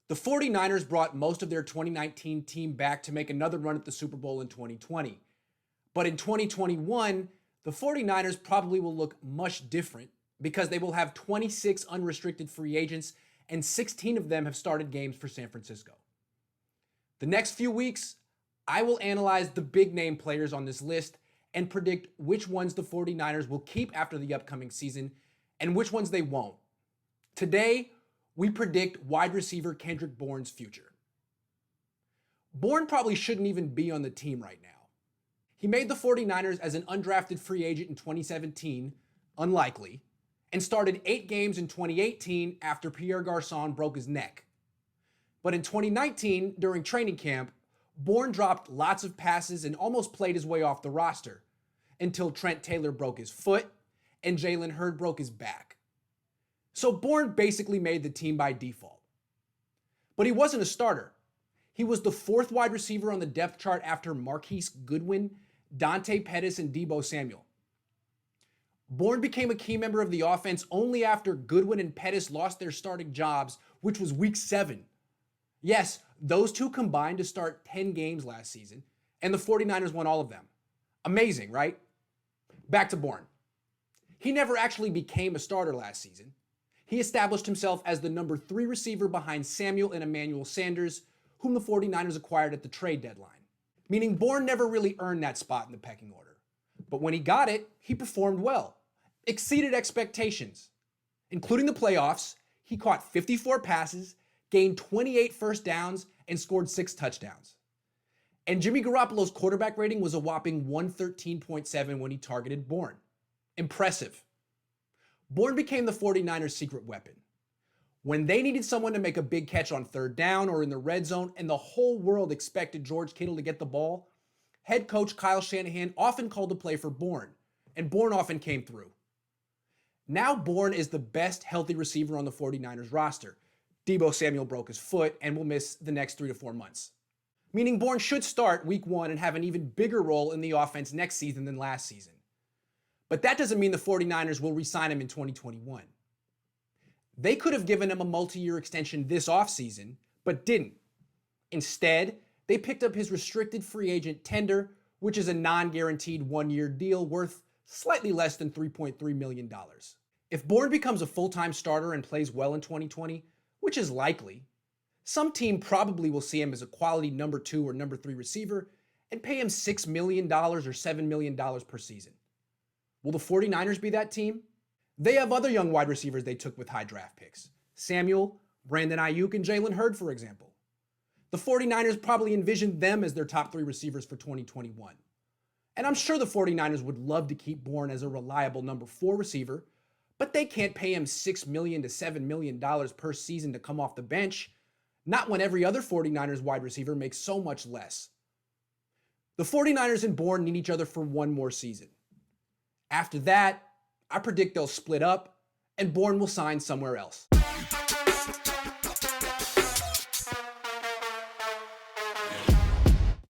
The 49ers brought most of their 2019 team back to make another run at the Super Bowl in 2020. But in 2021, the 49ers probably will look much different because they will have 26 unrestricted free agents and 16 of them have started games for San Francisco. The next few weeks, I will analyze the big name players on this list and predict which ones the 49ers will keep after the upcoming season and which ones they won't. Today, we predict wide receiver Kendrick Bourne's future. Bourne probably shouldn't even be on the team right now. He made the 49ers as an undrafted free agent in 2017, unlikely, and started 8 games in 2018 after Pierre Garçon broke his neck. But in 2019, during training camp, Bourne dropped lots of passes and almost played his way off the roster until Trent Taylor broke his foot and Jalen Hurd broke his back. So Bourne basically made the team by default. But he wasn't a starter. He was the 4th wide receiver on the depth chart after Marquise Goodwin, Dante Pettis, and Deebo Samuel. Bourne became a key member of the offense only after Goodwin and Pettis lost their starting jobs, which was week 7. Yes, those two combined to start 10 games last season, and the 49ers won all of them. Amazing, right? Back to Bourne. He never actually became a starter last season. He established himself as the number 3 receiver behind Samuel and Emmanuel Sanders, whom the 49ers acquired at the trade deadline. Meaning Bourne never really earned that spot in the pecking order. But when he got it, he performed well, exceeded expectations. Including the playoffs, he caught 54 passes, gained 28 first downs, and scored 6 touchdowns. And Jimmy Garoppolo's quarterback rating was a whopping 113.7 when he targeted Bourne. Impressive. Bourne became the 49ers' secret weapon. When they needed someone to make a big catch on 3rd down or in the red zone and the whole world expected George Kittle to get the ball, head coach Kyle Shanahan often called a play for Bourne, and Bourne often came through. Now Bourne is the best healthy receiver on the 49ers roster. Deebo Samuel broke his foot and will miss the next 3 to 4 months. Meaning Bourne should start week 1 and have an even bigger role in the offense next season than last season. But that doesn't mean the 49ers will re-sign him in 2021. They could have given him a multi-year extension this offseason, but didn't. Instead, they picked up his restricted free agent tender, which is a non-guaranteed 1-year deal worth slightly less than $3.3 million. If Bourne becomes a full-time starter and plays well in 2020, which is likely, some team probably will see him as a quality number 2 or number 3 receiver and pay him $6 million or $7 million per season. Will the 49ers be that team? They have other young wide receivers they took with high draft picks. Samuel, Brandon Ayuk, and Jalen Hurd, for example. The 49ers probably envisioned them as their top 3 receivers for 2021. And I'm sure the 49ers would love to keep Bourne as a reliable number 4 receiver, but they can't pay him $6 million to $7 million per season to come off the bench, not when every other 49ers wide receiver makes so much less. The 49ers and Bourne need each other for 1 more season. After that, I predict they'll split up and Bourne will sign somewhere else.